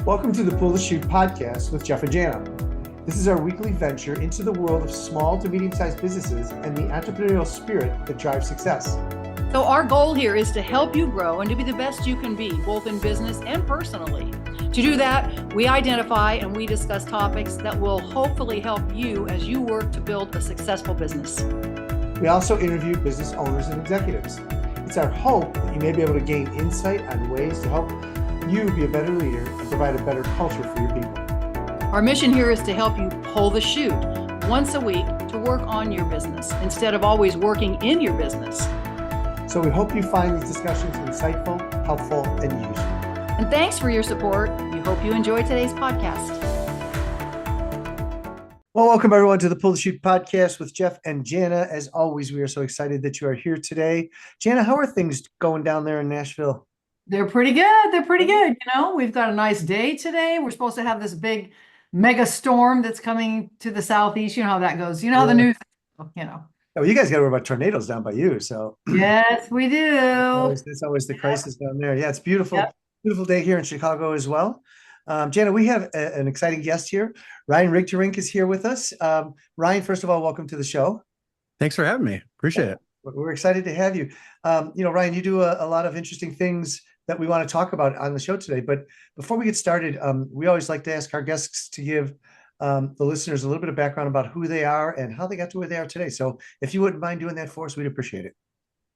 Welcome to the Pull the Chute podcast with Jeff and Jana. This is our weekly venture into the world of small to medium-sized businesses and the entrepreneurial spirit that drives success. So our goal here is to help you grow and to be the best you can be, both in business and personally. To do that, we identify and we discuss topics that will hopefully help you as you work to build a successful business. We also interview business owners and executives. It's our hope that you may be able to gain insight on ways to help you be a better leader and provide a better culture for your people. Our mission here is to help you pull the chute once a week to work on your business instead of always working in your business. So we hope you find these discussions insightful, helpful, and useful. And thanks for your support. We hope you enjoy today's podcast. Well, welcome everyone to the Pull the Chute podcast with Jeff and Jana. As always, we are so excited that you are here today. Jana, how are things going down there in Nashville? They're pretty good. They're pretty good. We've got a nice day today. We're supposed to have this big mega storm that's coming to the southeast. You know how that goes. You know how the news, Oh, you guys got to worry about tornadoes down by you. So Yes, we do. It's always the crisis down there. Yeah, it's beautiful. Yep. Beautiful day here in Chicago as well. Jana, we have an exciting guest here. Ryan Rigterink is here with us. Ryan, first of all, welcome to the show. Thanks for having me. Appreciate it. We're excited to have you. Ryan, you do a lot of interesting things that we want to talk about on the show today. But before we get started, we always like to ask our guests to give the listeners a little bit of background about who they are and how they got to where they are today. So if you wouldn't mind doing that for us, we'd appreciate it.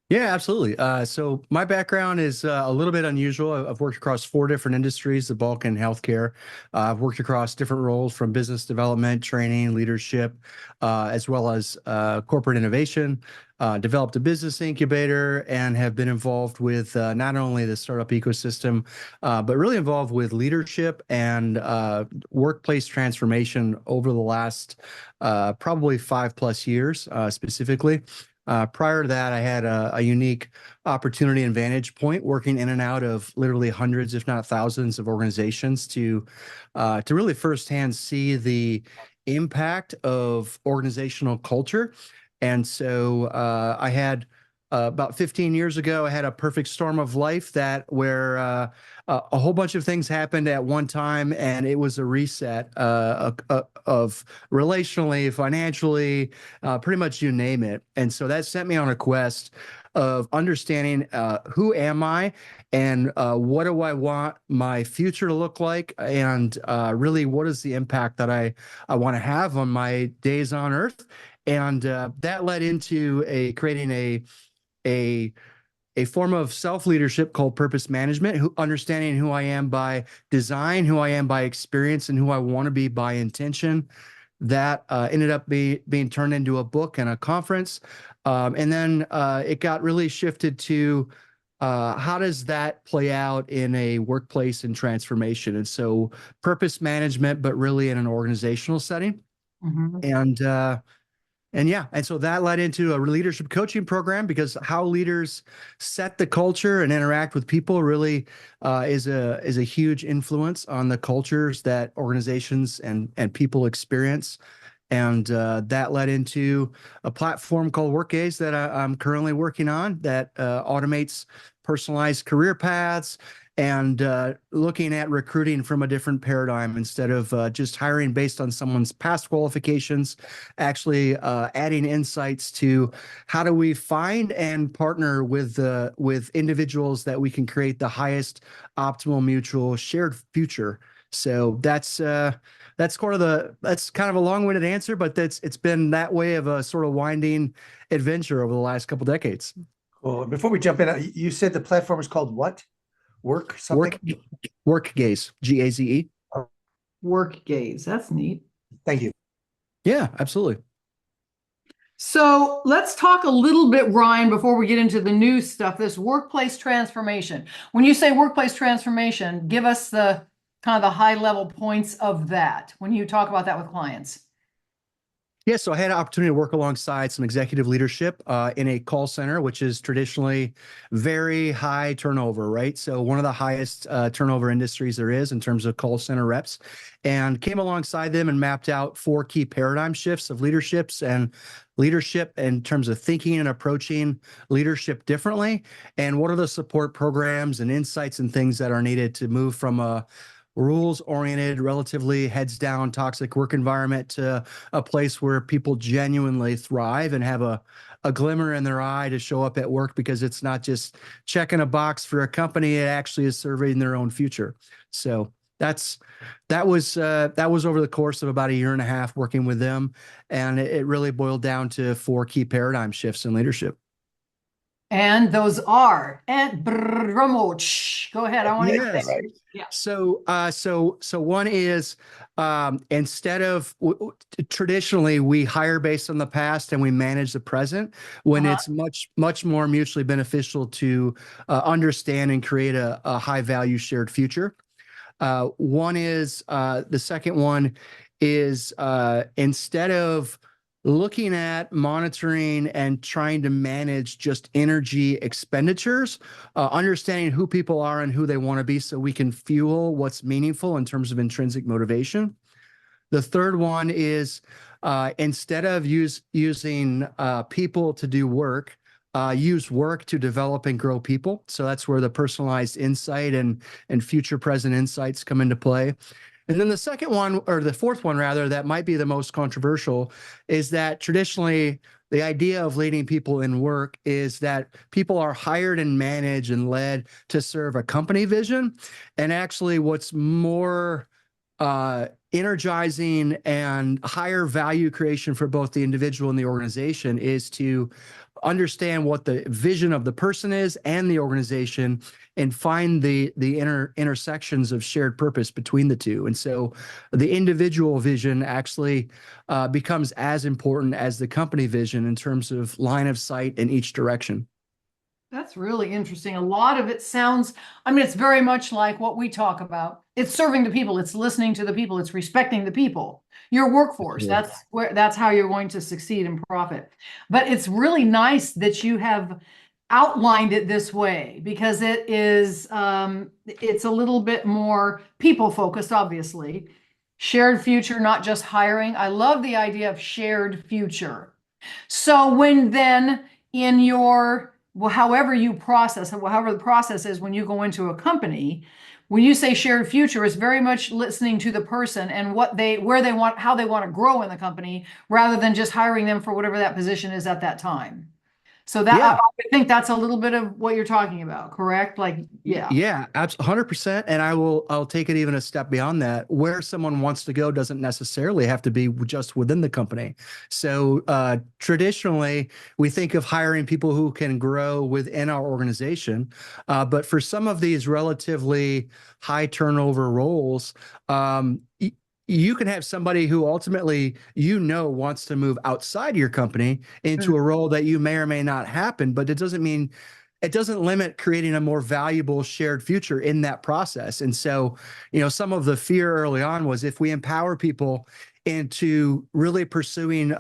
Yeah, absolutely. So my background is a little bit unusual. I've worked across 4 different industries, the bulk in healthcare. I've worked across different roles from business development, training, leadership, as well as corporate innovation. Developed a business incubator and have been involved with not only the startup ecosystem, but really involved with leadership and workplace transformation over the last probably 5+ years specifically. Prior to that, I had a unique opportunity and vantage point working in and out of literally hundreds, if not thousands of organizations to really firsthand see the impact of organizational culture. And so I had about 15 years ago, I had a perfect storm of life where a whole bunch of things happened at one time, and it was a reset of relationally, financially, pretty much you name it. And so that sent me on a quest of understanding who am I and what do I want my future to look like, and really what is the impact that I want to have on my days on Earth. And that led into creating a form of self-leadership called purpose management, understanding who I am by design, who I am by experience, and who I want to be by intention. That ended up being turned into a book and a conference. And then it got really shifted to how does that play out in a workplace and transformation? And so purpose management, but really in an organizational setting. Mm-hmm. And so that led into a leadership coaching program, because how leaders set the culture and interact with people really is a huge influence on the cultures that organizations and people experience. And that led into a platform called Workgaze that I'm currently working on that automates personalized career paths and looking at recruiting from a different paradigm instead of just hiring based on someone's past qualifications, actually adding insights to how do we find and partner with individuals that we can create the highest optimal mutual shared future. So that's kind of a long-winded answer, but it's been that way of a sort of winding adventure over the last couple decades. Well, before we jump in, you said the platform is called what? Workgaze, G-A-Z-E. Workgaze. That's neat. Thank you. Yeah, absolutely. So let's talk a little bit, Ryan, before we get into the new stuff, this workplace transformation. When you say workplace transformation, give us the kind of the high level points of that when you talk about that with clients. Yeah, so I had an opportunity to work alongside some executive leadership in a call center, which is traditionally very high turnover, right? So one of the highest turnover industries there is in terms of call center reps, and came alongside them and mapped out 4 key paradigm shifts of leadership in terms of thinking and approaching leadership differently, and what are the support programs and insights and things that are needed to move from a rules-oriented, relatively heads-down, toxic work environment to a place where people genuinely thrive and have a glimmer in their eye to show up at work, because it's not just checking a box for a company, it actually is serving their own future. So that was over the course of about a year and a half working with them, and it really boiled down to 4 key paradigm shifts in leadership. And those are, and go ahead. I want to hear Yes. that. Yeah. So one is, instead of traditionally we hire based on the past and we manage the present, when it's much more mutually beneficial to understand and create a high value shared future. One is, the second one is, instead of looking at monitoring and trying to manage just energy expenditures, understanding who people are and who they want to be so we can fuel what's meaningful in terms of intrinsic motivation. The third one is, instead of using people to do work, use work to develop and grow people. So that's where the personalized insight and future present insights come into play. And then the second one, or the fourth one rather, that might be the most controversial, is that traditionally the idea of leading people in work is that people are hired and managed and led to serve a company vision. And actually what's more energizing and higher value creation for both the individual and the organization is to understand what the vision of the person is and the organization, and find the intersections of shared purpose between the two. And so the individual vision actually becomes as important as the company vision in terms of line of sight in each direction. That's really interesting. A lot of it sounds, I mean, it's very much like what we talk about. It's serving the people, it's listening to the people, it's respecting the people, your workforce. Yeah. That's how you're going to succeed and profit. But it's really nice that you have outlined it this way, because it is, it's a little bit more people focused, obviously. Shared future, not just hiring. I love the idea of shared future. So when then in your, well, however you process, however the process is when you go into a company, when you say shared future, it's very much listening to the person and what they, where they want, how they want to grow in the company, rather than just hiring them for whatever that position is at that time. So that, Yeah. I think that's a little bit of what you're talking about, correct? Like, yeah. Yeah, absolutely, 100%. And I'll take it even a step beyond that. Where someone wants to go doesn't necessarily have to be just within the company. So traditionally, we think of hiring people who can grow within our organization. But for some of these relatively high turnover roles, you can have somebody who ultimately, wants to move outside your company into a role that you may or may not happen, but it doesn't limit creating a more valuable shared future in that process. And so, some of the fear early on was, if we empower people into really pursuing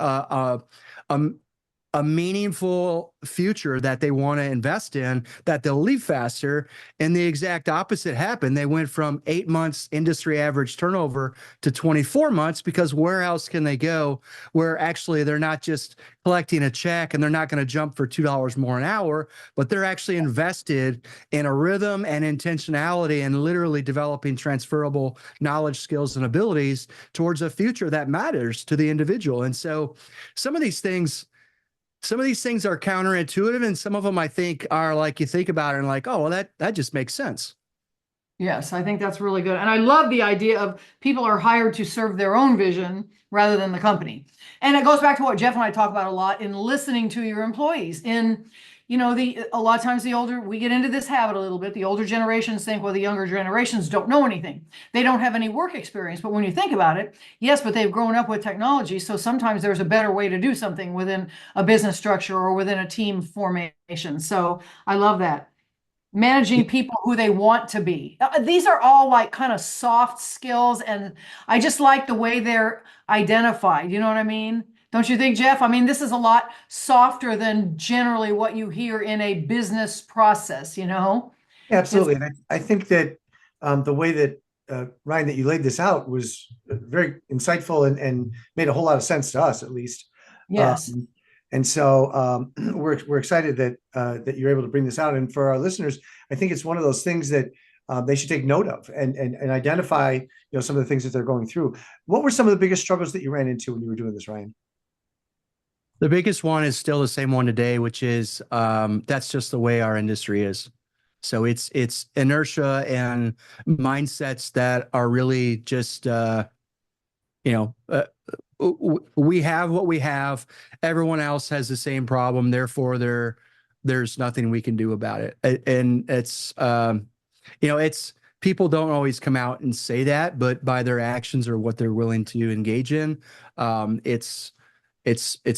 a meaningful future that they want to invest in, that they'll leave faster. And the exact opposite happened. They went from 8 months industry average turnover to 24 months, because where else can they go where actually they're not just collecting a check and they're not going to jump for $2 more an hour, but they're actually invested in a rhythm and intentionality and literally developing transferable knowledge, skills, and abilities towards a future that matters to the individual. And so some of these things are counterintuitive, and some of them I think are like, you think about it and like, oh, well, that just makes sense. Yes, I think that's really good. And I love the idea of people are hired to serve their own vision rather than the company. And it goes back to what Jeff and I talk about a lot in listening to your employees. A lot of times we get into this habit a little bit. The older generations think, well, the younger generations don't know anything. They don't have any work experience. But when you think about it, yes, but they've grown up with technology. So sometimes there's a better way to do something within a business structure or within a team formation. So I love that. Managing people who they want to be. These are all like kind of soft skills. And I just like the way they're identified. You know what I mean? Don't you think, Jeff? I mean, this is a lot softer than generally what you hear in a business process, Yeah, absolutely. And I think that the way that, Ryan, that you laid this out was very insightful and made a whole lot of sense to us, at least. Yes. And so we're excited that you're able to bring this out. And for our listeners, I think it's one of those things that they should take note of and identify, some of the things that they're going through. What were some of the biggest struggles that you ran into when you were doing this, Ryan? The biggest one is still the same one today, which is that's just the way our industry is. So it's inertia and mindsets that are really just we have what we have. Everyone else has the same problem. Therefore, there's nothing we can do about it. And it's it's people don't always come out and say that, but by their actions or what they're willing to engage in, it's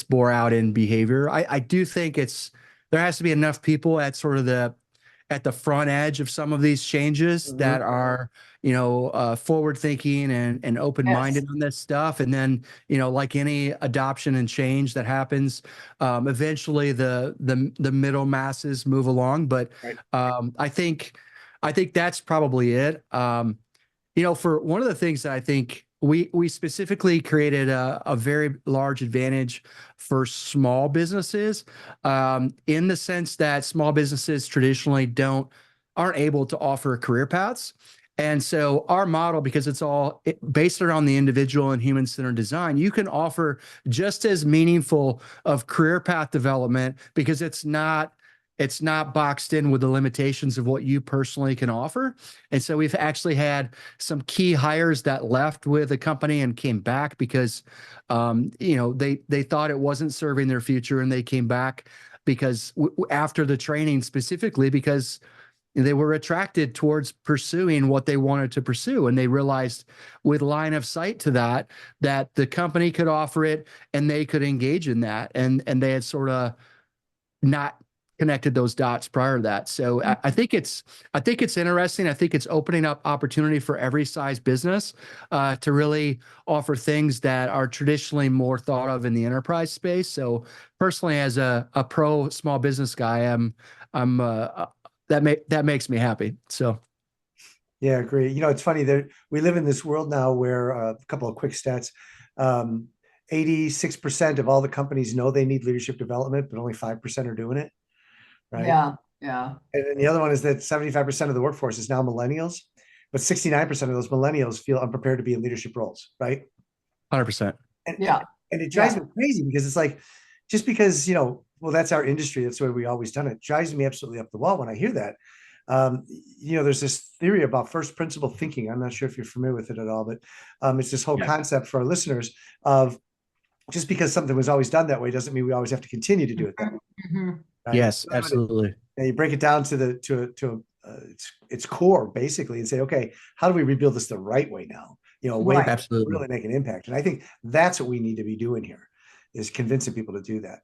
bore out in behavior. I do think there has to be enough people at sort of at the front edge of some of these changes that are, forward thinking and open-minded on this stuff. And then, like any adoption and change that happens, eventually the middle masses move along. But I think that's probably it. For one of the things that I think we specifically created a very large advantage for small businesses, in the sense that small businesses traditionally aren't able to offer career paths. And so our model, because it's all based around the individual and human-centered design, you can offer just as meaningful of career path development because it's not boxed in with the limitations of what you personally can offer. And so we've actually had some key hires that left with the company and came back because, they thought it wasn't serving their future, and they came back because after the training, specifically because they were attracted towards pursuing what they wanted to pursue. And they realized with line of sight to that the company could offer it and they could engage in that. And they had sort of not connected those dots prior to that. So I think it's interesting. I think it's opening up opportunity for every size business to really offer things that are traditionally more thought of in the enterprise space. So personally, as a pro small business guy, that makes me happy. So. Yeah, great. It's funny that we live in this world now where a couple of quick stats. 86% of all the companies know they need leadership development, but only 5% are doing it. Right. Yeah. Yeah. And then the other one is that 75% of the workforce is now millennials, but 69% of those millennials feel unprepared to be in leadership roles. Right. 100%. And it drives me crazy because it's like, just because, well, that's our industry. That's the way we always done it. Drives me absolutely up the wall when I hear that. There's this theory about first principle thinking. I'm not sure if you're familiar with it at all, but it's this whole concept for our listeners of just because something was always done that way doesn't mean we always have to continue to do it that way. Right? Yes, absolutely. And you break it down to its core basically and say, okay, how do we rebuild this the right way now? A way that absolutely really make an impact. And I think that's what we need to be doing here, is convincing people to do that.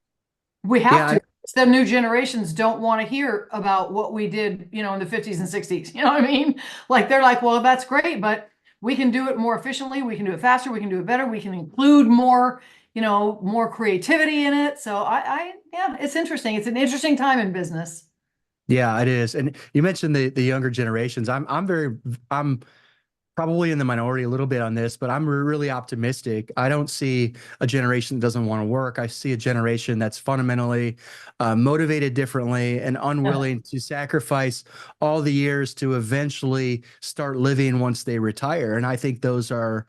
We have to. The new generations don't want to hear about what we did, in the 50s and 60s. You know what I mean? Like, they're like, well, that's great, but we can do it more efficiently. We can do it faster. We can do it better. We can include more, more creativity in it. So yeah, it's interesting. It's an interesting time in business. Yeah, it is. And you mentioned the younger generations. I'm probably in the minority a little bit on this, but I'm really optimistic. I don't see a generation that doesn't want to work. I see a generation that's fundamentally motivated differently and unwilling to sacrifice all the years to eventually start living once they retire. And I think those are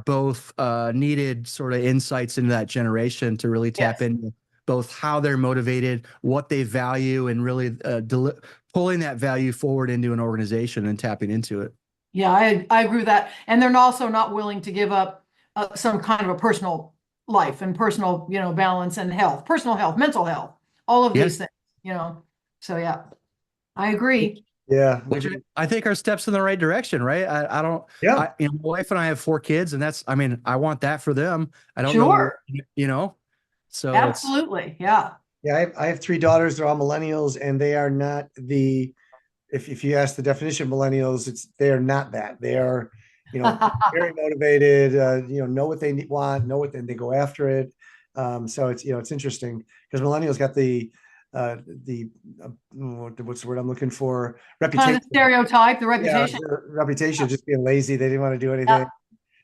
both needed sort of insights into that generation to really tap into both how they're motivated, what they value, and really pulling that value forward into an organization and tapping into it. Yeah, I agree with that. And they're also not willing to give up some kind of a personal life and personal, balance and health, personal health, mental health, all of these things, So yeah, I agree. Yeah. Which I think are steps in the right direction, right? I don't, my wife and I have 4 kids, and I want that for them. I don't know, so absolutely. Yeah. Yeah. I have 3 daughters. They're all millennials, and they are not if you ask the definition of millennials, they are not that. They are, very motivated, know what they want, know what, and they go after it. So it's interesting because millennials got what's the word I'm looking for? Reputation. Kind of the stereotype, the reputation. Yeah, reputation of just being lazy. They didn't want to do anything.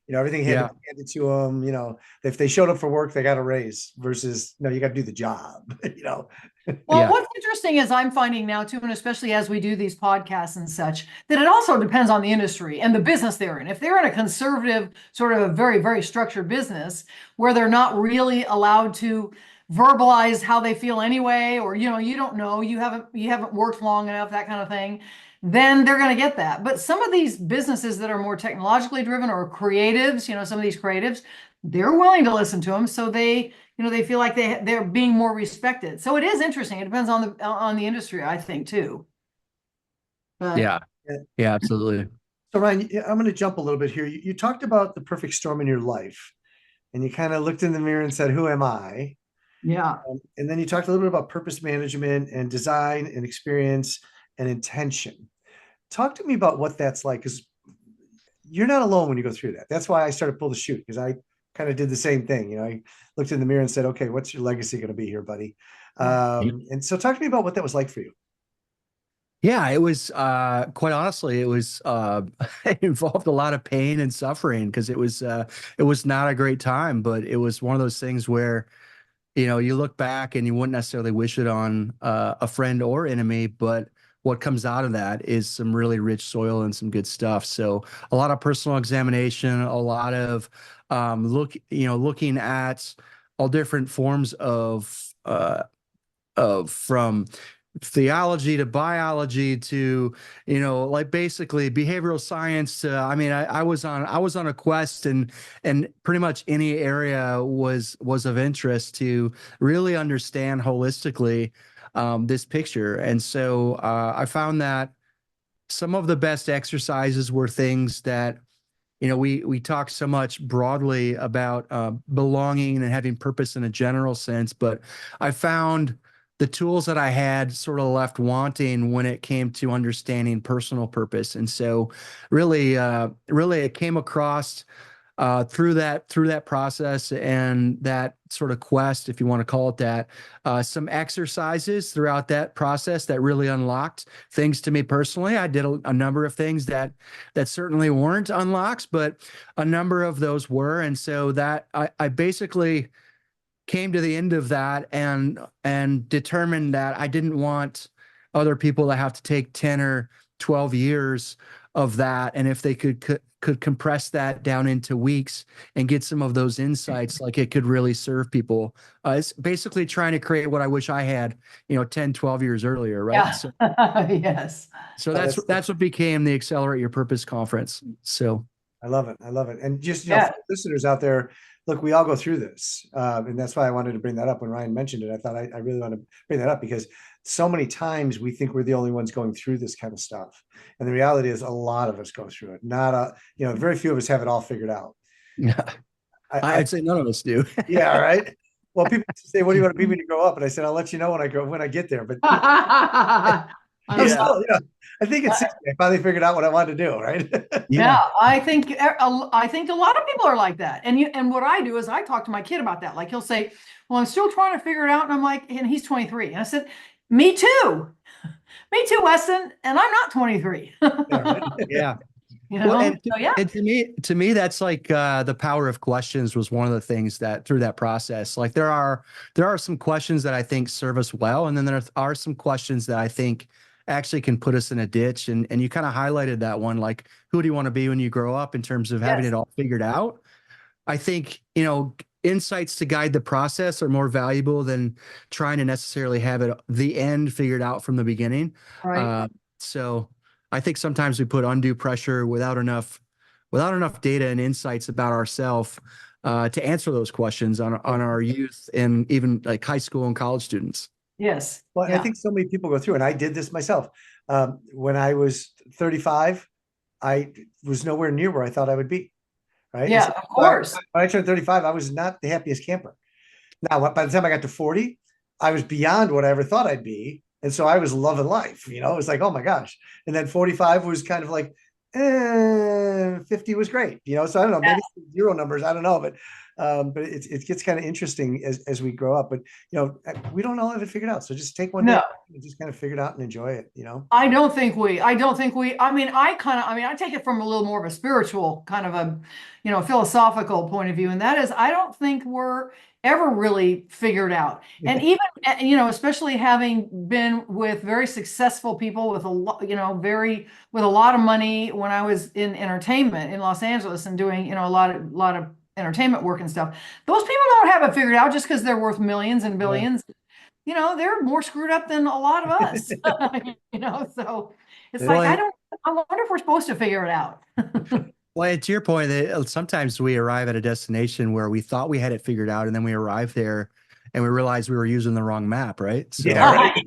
Everything handed to them. If they showed up for work, they got a raise versus, no, you got to do the job, Well, Yeah. what's interesting is I'm finding now too, and especially as we do these podcasts and such, that it also depends on the industry and the business they're in. If they're in a conservative, sort of a very, very structured business where they're not really allowed to verbalize how they feel anyway, or you don't know, you haven't worked long enough, that kind of thing, then they're going to get that. But some of these businesses that are more technologically driven or creatives, some of these creatives, they're willing to listen to them, so they feel like they're being more respected. So it is interesting. It depends on the industry, I think, too. But Yeah. Yeah, absolutely. So Ryan, I'm going to jump a little bit here. You talked about the perfect storm in your life, and you kind of looked in the mirror and said, "Who am I?" yeah. And then you talked a little bit about purpose management and design and experience and intention. Talk to me about what that's like, because you're not alone when you go through that. That's why I started Pull the Chute, because I kind of did the same thing. I looked in the mirror and said, "Okay, what's your legacy going to be here, buddy?" And so talk to me about what that was like for you. Yeah, it was quite honestly, it was it involved a lot of pain and suffering because it was not a great time, but it was one of those things where you look back and you wouldn't necessarily wish it on a friend or enemy, but what comes out of that is some really rich soil and some good stuff. So a lot of personal examination, a lot of looking at all different forms of from theology to biology to like basically behavioral science to, I was on a quest, and pretty much any area was of interest to really understand holistically this picture. And so I found that some of the best exercises were things that we talk so much broadly about belonging and having purpose in a general sense, but I found the tools that I had sort of left wanting when it came to understanding personal purpose. And so really it came across through that process and that sort of quest, if you want to call it that, some exercises throughout that process that really unlocked things to me personally. I did a number of things that certainly weren't unlocks, but a number of those were. And so that I basically came to the end of that and determined that I didn't want other people to have to take 10 or 12 years of that. And if they could compress that down into weeks and get some of those insights, like it could really serve people. It's basically trying to create what I wish I had, 10, 12 years earlier. Right. Yeah. So, Yes. so that's what became the Accelerate Your Purpose conference. So I love it. I love it. And just, Yeah. for listeners out there, look, we all go through this. And that's why I wanted to bring that up when Ryan mentioned it. I thought I really want to bring that up because so many times we think we're the only ones going through this kind of stuff. And the reality is a lot of us go through it. Very few of us have it all figured out. yeah, I'd say none of us do. Yeah, right. Well, people say, "What do you want to be when you grow up?" And I said, "I'll let you know when I get there." But I'm still, I think it's 60. I finally figured out what I wanted to do, right? Yeah, I think a lot of people are like that. And what I do is I talk to my kid about that. Like he'll say, "Well, I'm still trying to figure it out." And I'm like, and he's 23. And I said, "Me too. Me too, Weston. And I'm not 23." Yeah. Well, and to me, that's like the power of questions was one of the things that through that process, like there are some questions that I think serve us well. And then there are some questions that I think actually can put us in a ditch. And you kind of highlighted that one, like, who do you want to be when you grow up in terms of having it all figured out? I think, insights to guide the process are more valuable than trying to necessarily have the end figured out from the beginning. Right. So I think sometimes we put undue pressure without enough data and insights about ourselves to answer those questions on our youth and even like high school and college students. Yes. Well, I think so many people go through, and I did this myself. When I was 35, I was nowhere near where I thought I would be. Right. Yeah, so of course. when I turned 35, I was not the happiest camper. Now, by the time I got to 40, I was beyond what I ever thought I'd be. And so I was loving life, it was like, oh my gosh. And then 45 was kind of like, 50 was great, so I don't know, maybe zero numbers, I don't know, but it gets kind of interesting as we grow up, but we don't all have it figured out. So just take one day and just kind of figure it out and enjoy it, I don't think we, I take it from a little more of a spiritual kind of a, philosophical point of view. And that is, I don't think we're ever really figured out. And even, especially having been with very successful people with a lot, with a lot of money when I was in entertainment in Los Angeles and doing, a lot of entertainment work and stuff. Those people don't have it figured out just because they're worth millions and billions. Yeah. They're more screwed up than a lot of us, so it's like, I wonder if we're supposed to figure it out. Well, and to your point, sometimes we arrive at a destination where we thought we had it figured out, and then we arrive there and we realized we were using the wrong map, right? So, Yeah, right.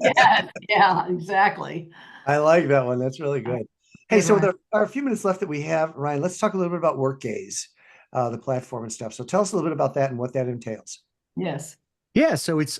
Yeah, exactly. I like that one. That's really good. Hey, so with our few minutes left that we have, Ryan, let's talk a little bit about Workgaze, the platform and stuff. So tell us a little bit about that and what that entails. Yes. Yeah, so it's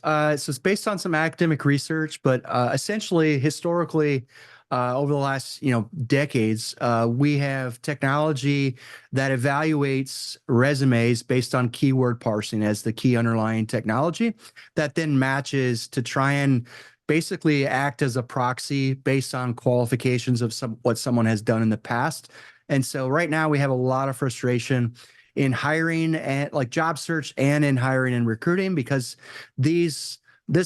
based on some academic research, but essentially, historically, over the last decades, we have technology that evaluates resumes based on keyword parsing as the key underlying technology that then matches to try and basically act as a proxy based on qualifications of what someone has done in the past. And so right now we have a lot of frustration in hiring and like job search and in hiring and recruiting because this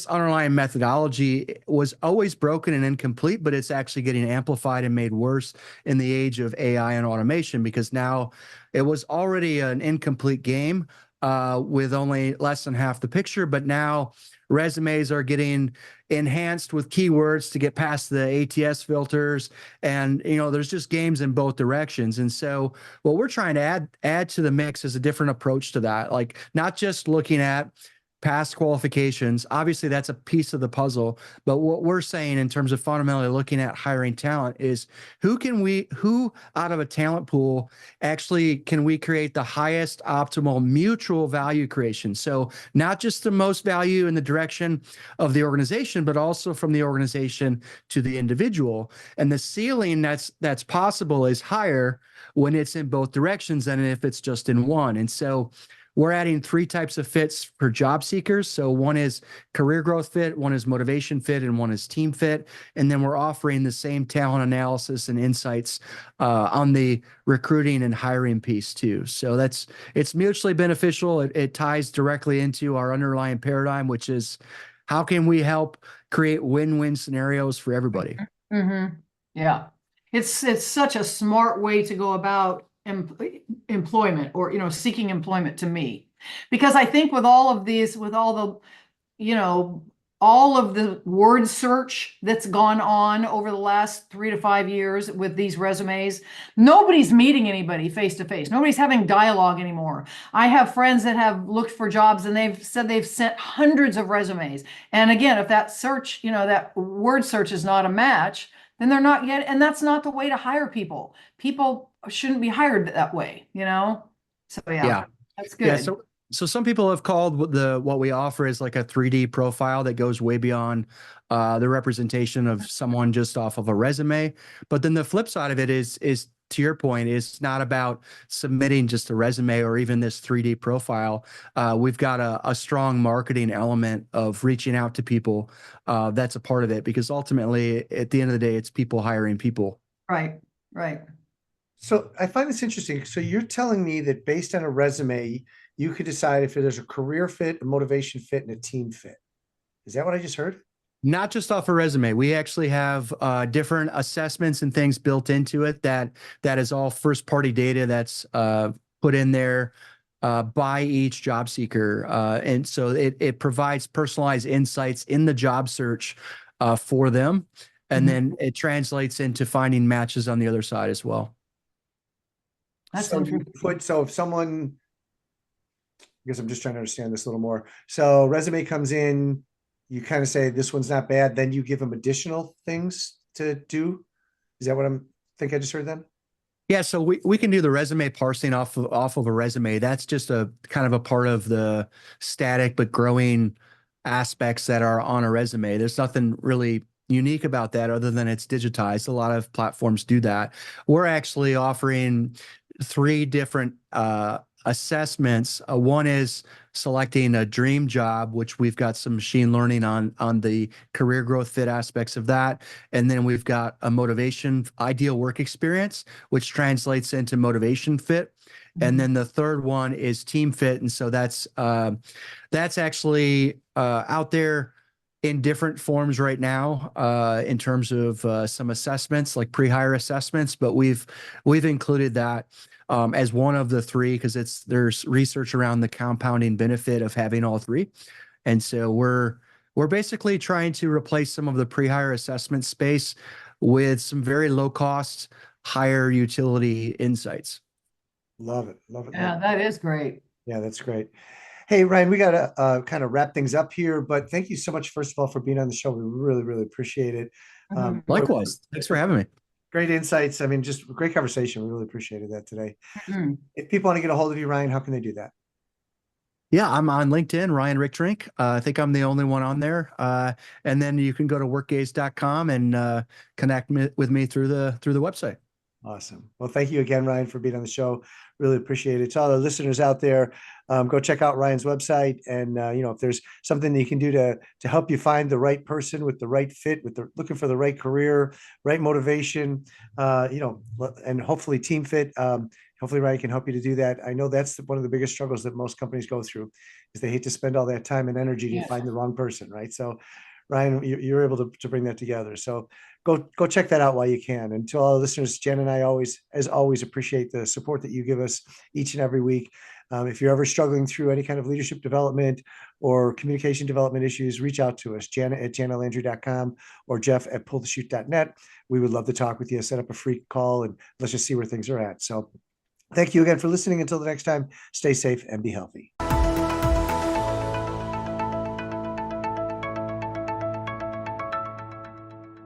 underlying methodology was always broken and incomplete, but it's actually getting amplified and made worse in the age of AI and automation because now it was already an incomplete game with only less than half the picture, but now resumes are getting enhanced with keywords to get past the ATS filters. And, there's just games in both directions. And so what we're trying to add to the mix is a different approach to that, like not just looking at past qualifications. Obviously, that's a piece of the puzzle. But what we're saying in terms of fundamentally looking at hiring talent is who out of a talent pool actually can we create the highest optimal mutual value creation? So not just the most value in the direction of the organization, but also from the organization to the individual. And the ceiling that's possible is higher when it's in both directions than if it's just in one. And so we're adding 3 types of fits for job seekers. So one is career growth fit, one is motivation fit, and one is team fit. And then we're offering the same talent analysis and insights on the recruiting and hiring piece too. So it's mutually beneficial. It ties directly into our underlying paradigm, which is how can we help create win-win scenarios for everybody? Mm-hmm. Yeah. It's such a smart way to go about employment or seeking employment to me, because I think with all of these, with all the word search that's gone on over the last 3 to 5 years with these resumes, nobody's meeting anybody face to face. Nobody's having dialogue anymore. I have friends that have looked for jobs and they've said they've sent hundreds of resumes. And again, if that search, that word search is not a match, then they're not yet. And that's not the way to hire people. People shouldn't be hired that way, So yeah, that's good. Yeah, so some people have called what we offer is like a 3D profile that goes way beyond the representation of someone just off of a resume. But then the flip side of it is to your point, it's not about submitting just a resume or even this 3D profile. We've got a strong marketing element of reaching out to people. That's a part of it because ultimately, at the end of the day, it's people hiring people. Right, right. So I find this interesting. So you're telling me that based on a resume, you could decide if there's a career fit, a motivation fit, and a team fit. Is that what I just heard? Not just off a resume. We actually have different assessments and things built into it that is all first party data that's put in there by each job seeker. And so it provides personalized insights in the job search for them. And then it translates into finding matches on the other side as well. That's so interesting. So if someone, I guess I'm just trying to understand this a little more. So resume comes in, you kind of say this one's not bad, then you give them additional things to do. Is that what I think I just heard then? Yeah, so we can do the resume parsing off of a resume. That's just a kind of a part of the static but growing aspects that are on a resume. There's nothing really unique about that other than it's digitized. A lot of platforms do that. We're actually offering 3 different assessments. One is selecting a dream job, which we've got some machine learning on the career growth fit aspects of that. And then we've got a motivation ideal work experience, which translates into motivation fit. And then the third one is team fit. And so that's actually out there in different forms right now in terms of some assessments like pre-hire assessments, but we've included that as one of the three because there's research around the compounding benefit of having all three. And so we're basically trying to replace some of the pre-hire assessment space with some very low cost, higher utility insights. Love it. Love it. Yeah, that is great. Yeah, that's great. Hey, Ryan, we got to kind of wrap things up here, but thank you so much, first of all, for being on the show. We really, really appreciate it. Likewise. Thanks for having me. Great insights. I mean, just great conversation. We really appreciated that today. Mhm. If people want to get a hold of you, Ryan, how can they do that? Yeah, I'm on LinkedIn, Ryan Rigterink. I think I'm the only one on there. And then you can go to workgaze.com and connect with me through the website. Awesome. Well, thank you again, Ryan, for being on the show. Really appreciate it. To all the listeners out there, go check out Ryan's website. And, if there's something that you can do to help you find the right person with the right fit, looking for the right career, right motivation, and hopefully team fit. Hopefully Ryan can help you to do that. I know that's one of the biggest struggles that most companies go through is they hate to spend all that time and energy to find the wrong person, right? So Ryan, you're able to bring that together. So go check that out while you can. And to all the listeners, Jen and I as always appreciate the support that you give us each and every week. If you're ever struggling through any kind of leadership development or communication development issues, reach out to us, Janet@janetlandry.com or Jeff@pullthechute.net. We would love to talk with you, set up a free call, and let's just see where things are at. So thank you again for listening. Until the next time, stay safe and be healthy.